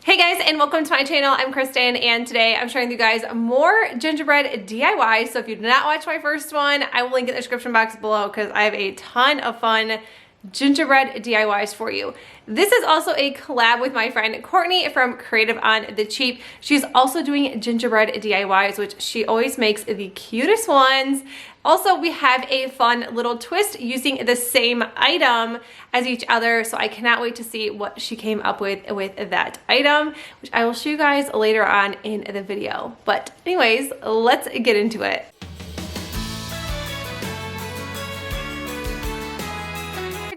Hey guys, and welcome to my channel. I'm Kristen, and today I'm showing you guys more gingerbread DIY. So if you did not watch my first one, I will link in the description box below because I have a ton of fun gingerbread DIYs for you. This is also a collab with my friend Courtney from Creative on the Cheap. She's also doing gingerbread DIYs, which she always makes the cutest ones. Also, we have a fun little twist using the same item as each other, so I cannot wait to see what she came up with that item, which I will show you guys later on in the video. But anyways, let's get into it.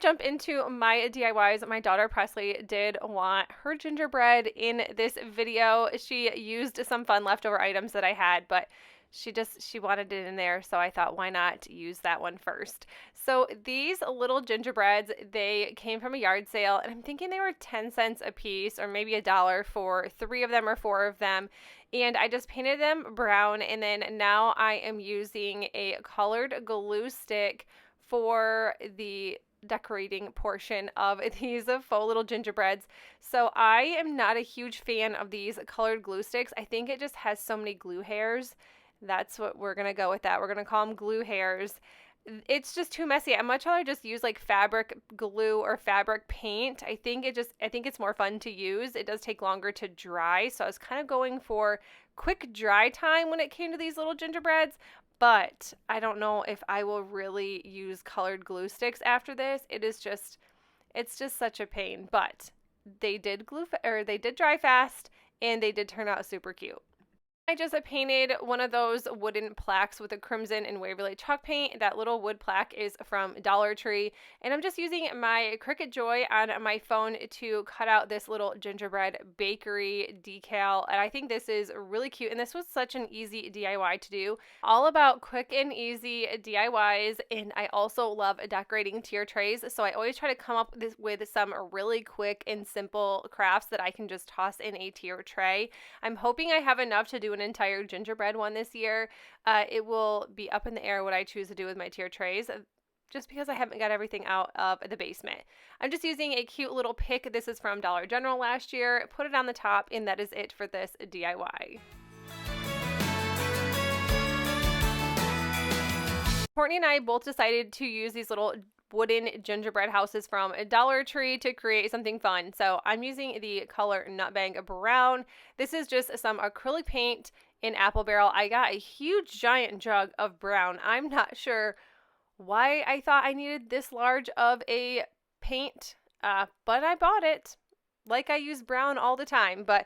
Jump into my DIYs. My daughter Presley did want her gingerbread in this video. She used some fun leftover items that I had, but she wanted it in there, so I thought, why not use that one first? So these little gingerbreads, they came from a yard sale, and I'm thinking they were 10 cents a piece, or maybe $1 for 3 of them or 4 of them. And I just painted them brown, and then now I am using a colored glue stick for the decorating portion of these faux little gingerbreads. So I am not a huge fan of these colored glue sticks. I think it just has so many glue hairs. That's what we're gonna go with. That we're gonna call them glue hairs. It's just too messy. I'd much rather just use like fabric glue or fabric paint. I think it's more fun to use. It does take longer to dry, so I was kind of going for quick dry time when it came to these little gingerbreads. But I don't know if I will really use colored glue sticks after this. It's just such a pain. But they did dry fast, and they did turn out super cute. I just painted one of those wooden plaques with a crimson and Waverly chalk paint. That little wood plaque is from Dollar Tree, and I'm just using my Cricut Joy on my phone to cut out this little gingerbread bakery decal, and I think this is really cute, and this was such an easy DIY to do. All about quick and easy DIYs, and I also love decorating tier trays, so I always try to come up with some really quick and simple crafts that I can just toss in a tier tray. I'm hoping I have enough to do an entire gingerbread one this year. It will be up in the air what I choose to do with my tier trays, just because I haven't got everything out of the basement. I'm just using a cute little pick. This is from Dollar General last year. Put it on the top, and that is it for this DIY. Courtney and I both decided to use these little wooden gingerbread houses from Dollar Tree to create something fun. So I'm using the color Nutmeg Brown. This is just some acrylic paint in apple barrel. I got a huge giant jug of brown. I'm not sure why I thought I needed this large of a paint, but I bought it. Like I use brown all the time. But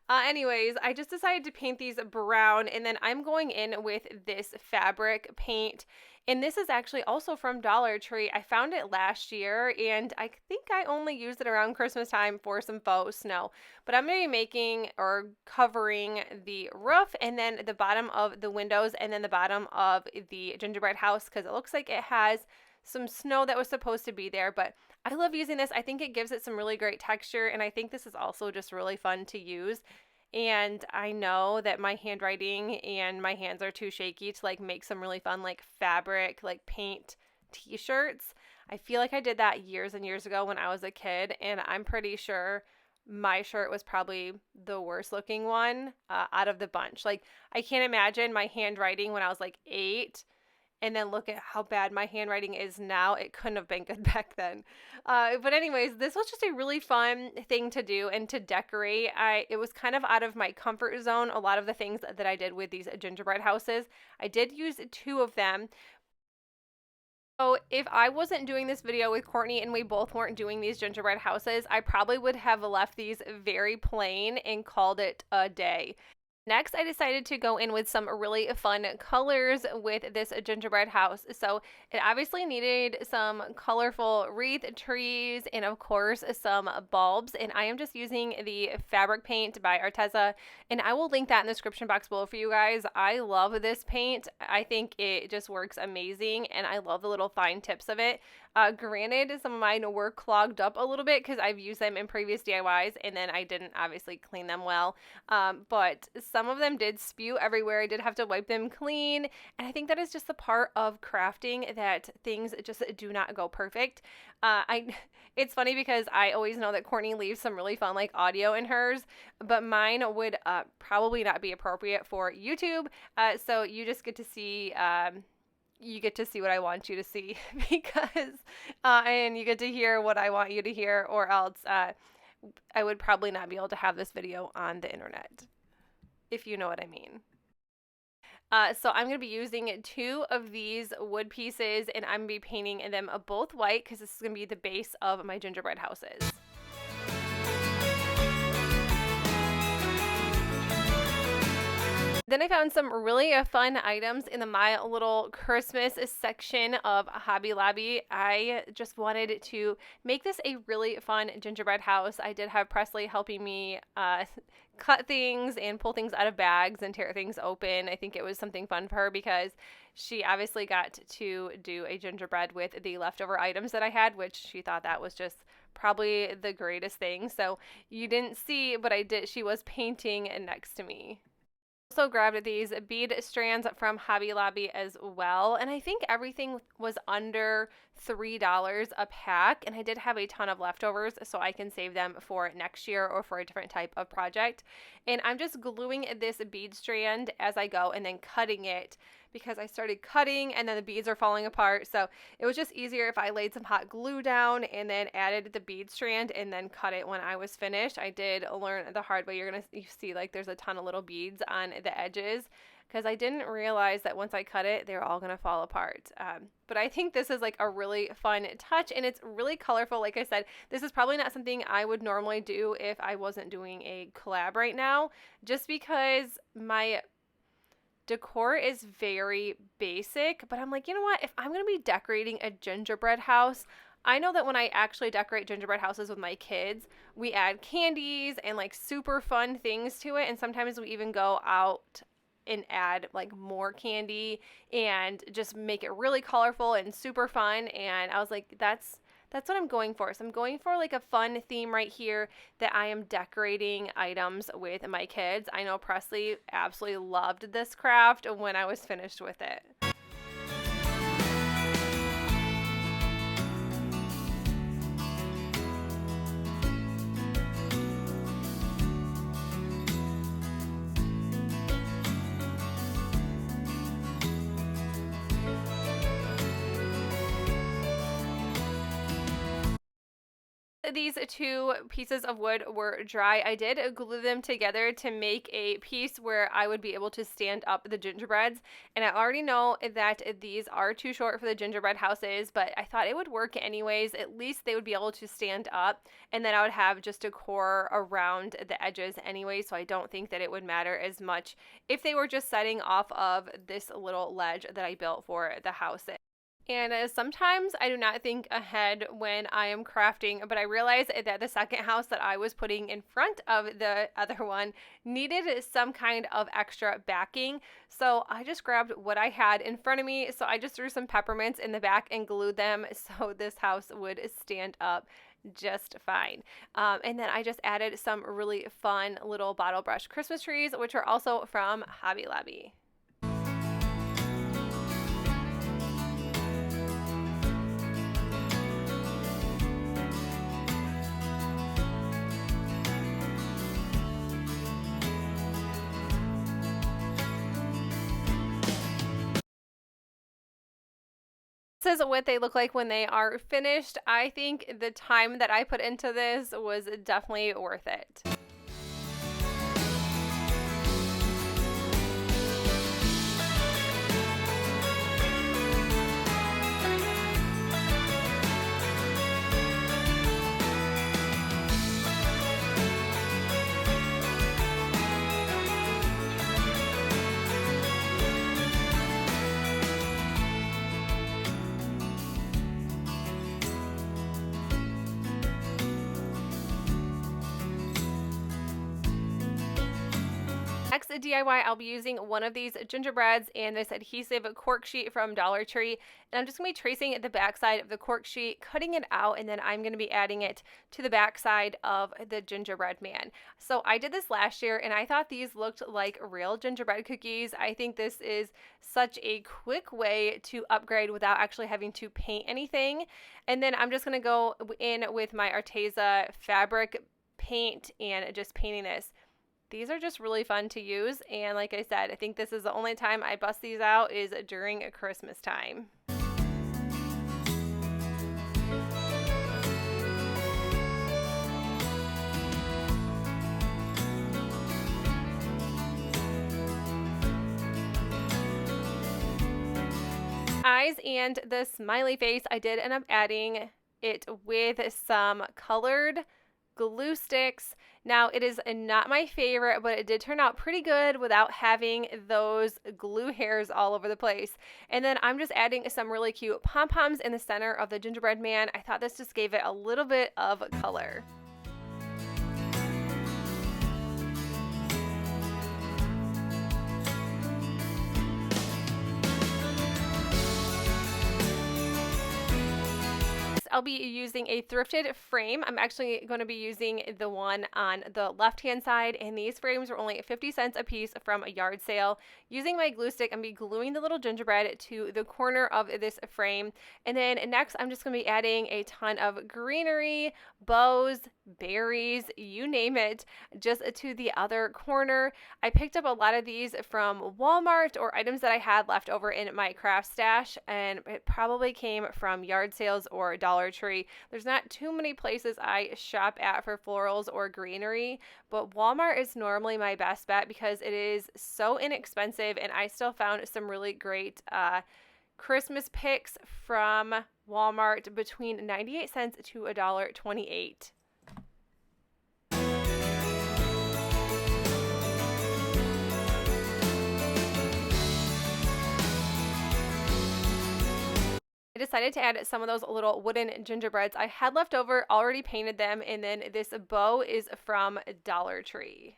anyways, I just decided to paint these brown, and then I'm going in with this fabric paint. And this is actually also from Dollar Tree. I found it last year, and I think I only used it around Christmas time for some faux snow. But I'm going to be making or covering the roof, and then the bottom of the windows, and then the bottom of the gingerbread house, because it looks like it has some snow that was supposed to be there. But I love using this. I think it gives it some really great texture, and I think this is also just really fun to use. And I know that my handwriting and my hands are too shaky to like make some really fun like fabric like paint t-shirts. I feel like I did that years and years ago when I was a kid, and I'm pretty sure my shirt was probably the worst looking one out of the bunch. Like, I can't imagine my handwriting when I was like 8, and then look at how bad my handwriting is now. It couldn't have been good back then. But anyways, this was just a really fun thing to do and to decorate. It was kind of out of my comfort zone, a lot of the things that I did with these gingerbread houses. I did use 2 of them. So if I wasn't doing this video with Courtney and we both weren't doing these gingerbread houses, I probably would have left these very plain and called it a day. Next, I decided to go in with some really fun colors with this gingerbread house. So it obviously needed some colorful wreath trees and of course some bulbs. And I am just using the fabric paint by Arteza, and I will link that in the description box below for you guys. I love this paint. I think it just works amazing, and I love the little fine tips of it. Granted, some of mine were clogged up a little bit because I've used them in previous DIYs and then I didn't obviously clean them well. But some of them did spew everywhere. I did have to wipe them clean. And I think that is just the part of crafting that things just do not go perfect. It's funny because I always know that Courtney leaves some really fun like audio in hers, but mine would probably not be appropriate for YouTube. So you just get to see what I want you to see because and you get to hear what I want you to hear, or else I would probably not be able to have this video on the internet, if you know what I mean. So I'm going to be using 2 of these wood pieces, and I'm going to be painting them both white because this is going to be the base of my gingerbread houses. Then I found some really fun items in the My Little Christmas section of Hobby Lobby. I just wanted to make this a really fun gingerbread house. I did have Presley helping me cut things and pull things out of bags and tear things open. I think it was something fun for her because she obviously got to do a gingerbread with the leftover items that I had, which she thought that was just probably the greatest thing. So you didn't see, but I did. She was painting next to me. Also grabbed these bead strands from Hobby Lobby as well, and I think everything was under $3 a pack, and I did have a ton of leftovers so I can save them for next year or for a different type of project. And I'm just gluing this bead strand as I go and then cutting it because I started cutting and then the beads are falling apart, so it was just easier if I laid some hot glue down and then added the bead strand and then cut it when I was finished. I did learn the hard way. You see like there's a ton of little beads on the edges because I didn't realize that once I cut it they're all gonna fall apart. But I think this is like a really fun touch, and it's really colorful. Like I said, this is probably not something I would normally do if I wasn't doing a collab right now, just because my decor is very basic. But I'm like, you know what, if I'm gonna be decorating a gingerbread house, I know that when I actually decorate gingerbread houses with my kids, we add candies and like super fun things to it, and sometimes we even go out and add like more candy and just make it really colorful and super fun. And I was like, that's what I'm going for. So I'm going for like a fun theme right here that I am decorating items with my kids. I know Presley absolutely loved this craft when I was finished with it. These 2 pieces of wood were dry. I did glue them together to make a piece where I would be able to stand up the gingerbreads, and I already know that these are too short for the gingerbread houses, but I thought it would work anyways. At least they would be able to stand up, and then I would have just decor around the edges anyway, so I don't think that it would matter as much if they were just setting off of this little ledge that I built for the houses. And sometimes I do not think ahead when I am crafting, but I realized that the second house that I was putting in front of the other one needed some kind of extra backing. So I just grabbed what I had in front of me. So I just threw some peppermints in the back and glued them so this house would stand up just fine. And then I just added some really fun little bottle brush Christmas trees, which are also from Hobby Lobby. This is what they look like when they are finished. I think the time that I put into this was definitely worth it. next DIY, I'll be using one of these gingerbreads and this adhesive cork sheet from Dollar Tree. And I'm just going to be tracing the backside of the cork sheet, cutting it out, and then I'm going to be adding it to the backside of the gingerbread man. So I did this last year and I thought these looked like real gingerbread cookies. I think this is such a quick way to upgrade without actually having to paint anything. And then I'm just going to go in with my Arteza fabric paint and just painting this. These are just really fun to use, and like I said, I think this is the only time I bust these out is during Christmas time. Eyes and the smiley face, I did end up adding it with some colored glue sticks. Now, it is not my favorite, but it did turn out pretty good without having those glue hairs all over the place. And then I'm just adding some really cute pom-poms in the center of the gingerbread man. I thought this just gave it a little bit of color. I'll be using a thrifted frame. I'm actually going to be using the one on the left-hand side, and these frames were only 50 cents a piece from a yard sale. Using my glue stick, I'm going to be gluing the little gingerbread to the corner of this frame. And then next, I'm just going to be adding a ton of greenery, bows, berries, you name it, just to the other corner. I picked up a lot of these from Walmart or items that I had left over in my craft stash, and it probably came from yard sales or Dollar Tree. There's not too many places I shop at for florals or greenery, but Walmart is normally my best bet because it is so inexpensive, and I still found some really great Christmas picks from Walmart between 98 cents to $1.28. I decided to add some of those little wooden gingerbreads I had left over, already painted them, and then this bow is from Dollar Tree.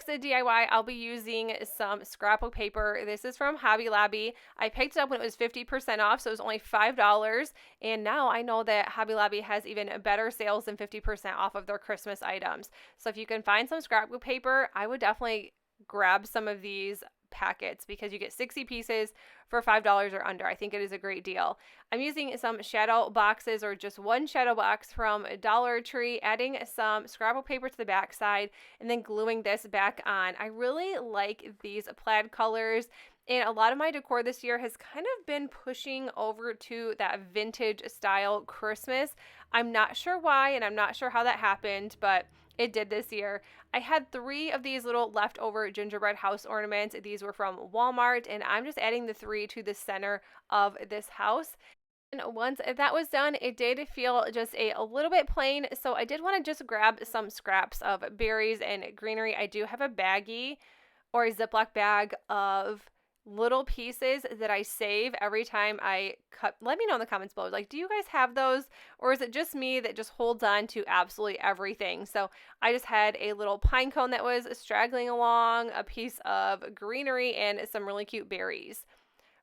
The DIY, I'll be using some scrapbook paper. This is from Hobby Lobby. I picked it up when it was 50% off, so it was only $5. And now I know that Hobby Lobby has even better sales than 50% off of their Christmas items. So if you can find some scrapbook paper, I would definitely grab some of these packets because you get 60 pieces for $5 or under. I think it is a great deal. I'm using some shadow boxes or just one shadow box from Dollar Tree, adding some scrapbook paper to the back side and then gluing this back on. I really like these plaid colors, and a lot of my decor this year has kind of been pushing over to that vintage style Christmas. I'm not sure why, and I'm not sure how that happened, but it did this year. I had 3 of these little leftover gingerbread house ornaments. These were from Walmart, and I'm just adding the 3 to the center of this house. And once that was done, it did feel just a little bit plain, so I did want to just grab some scraps of berries and greenery. I do have a baggie or a Ziploc bag of little pieces that I save every time I cut. Let me know in the comments below, like, do you guys have those, or is it just me that just holds on to absolutely everything? So I just had a little pine cone that was straggling along, a piece of greenery, and some really cute berries.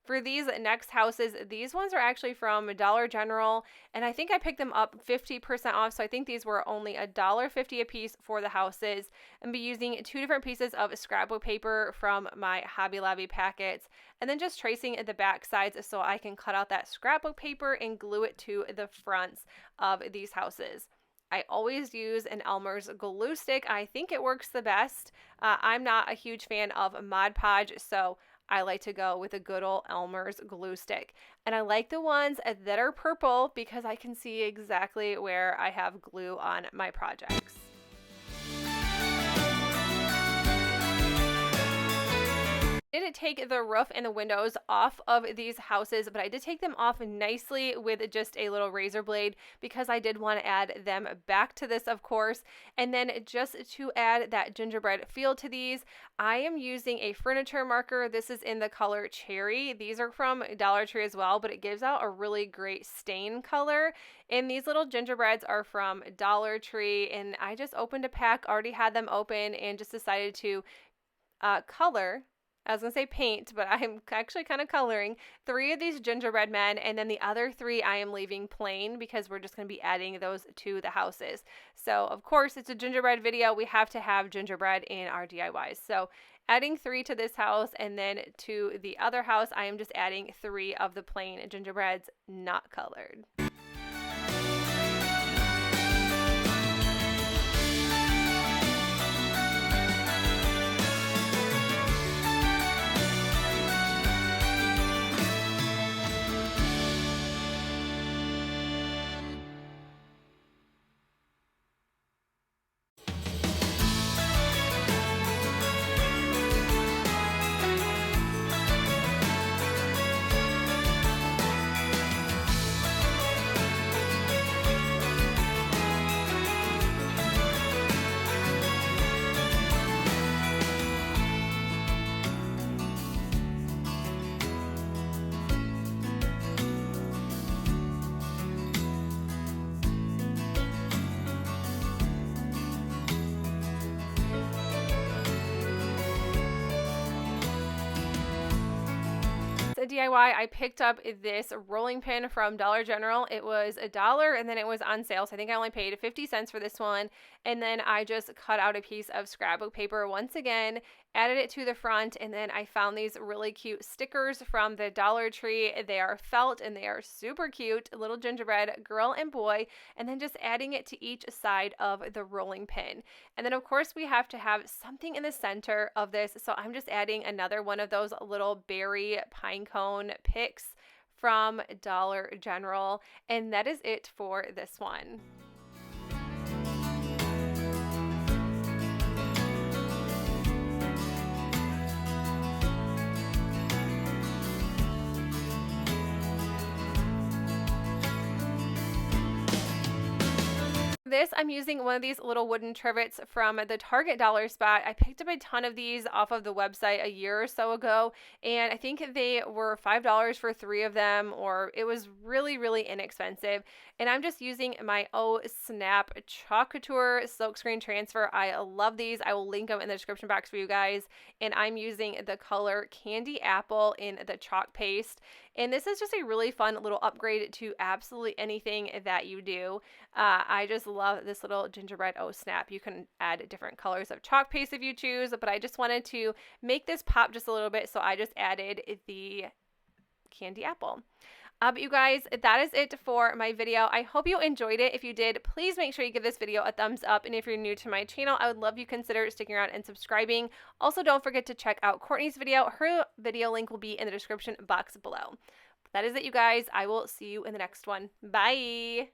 For these next houses, these ones are actually from Dollar General, and I think I picked them up 50% off, so I think these were only $1.50 a piece for the houses. And be using 2 different pieces of scrapbook paper from my Hobby Lobby packets, and then just tracing the back sides so I can cut out that scrapbook paper and glue it to the fronts of these houses. I always use an Elmer's glue stick. I think it works the best. I'm not a huge fan of Mod Podge, so I like to go with a good old Elmer's glue stick. And I like the ones that are purple because I can see exactly where I have glue on my projects. did take the roof and the windows off of these houses, but I did take them off nicely with just a little razor blade because I did want to add them back to this, of course. And then just to add that gingerbread feel to these, I am using a furniture marker. This is in the color Cherry. These are from Dollar Tree as well, but it gives out a really great stain color. And these little gingerbreads are from Dollar Tree, and I just opened a pack, already had them open, and just decided to color. I was going to say paint, but I'm actually kind of coloring 3 of these gingerbread men, and then the other 3 I am leaving plain because we're just going to be adding those to the houses. So, of course, it's a gingerbread video. We have to have gingerbread in our DIYs. So, adding 3 to this house, and then to the other house, I am just adding 3 of the plain gingerbreads, not colored. DIY, I picked up this rolling pin from Dollar General. It was $1 and then it was on sale, so I think I only paid 50 cents for this one. And then I just cut out a piece of scrapbook paper once again, added it to the front, and then I found these really cute stickers from the Dollar Tree. They are felt and they are super cute, little gingerbread girl and boy, and then just adding it to each side of the rolling pin. And then of course we have to have something in the center of this, so I'm just adding another one of those little berry pine cone picks from Dollar General, and that is it for this one. This, I'm using one of these little wooden trivets from the Target dollar spot. I picked up a ton of these off of the website a year or so ago, and I think they were $5 for 3 of them, or it was really, really inexpensive. And I'm just using my Oh Snap Chalk Couture Silkscreen Transfer. I love these. I will link them in the description box for you guys. And I'm using the color Candy Apple in the chalk paste. And this is just a really fun little upgrade to absolutely anything that you do. I just love this little gingerbread Oh Snap. You can add different colors of chalk paste if you choose, but I just wanted to make this pop just a little bit, so I just added the candy apple. But you guys, that is it for my video. I hope you enjoyed it. If you did, please make sure you give this video a thumbs up. And if you're new to my channel, I would love you consider sticking around and subscribing. Also, don't forget to check out Courtney's video. Her video link will be in the description box below. That is it, you guys. I will see you in the next one. Bye.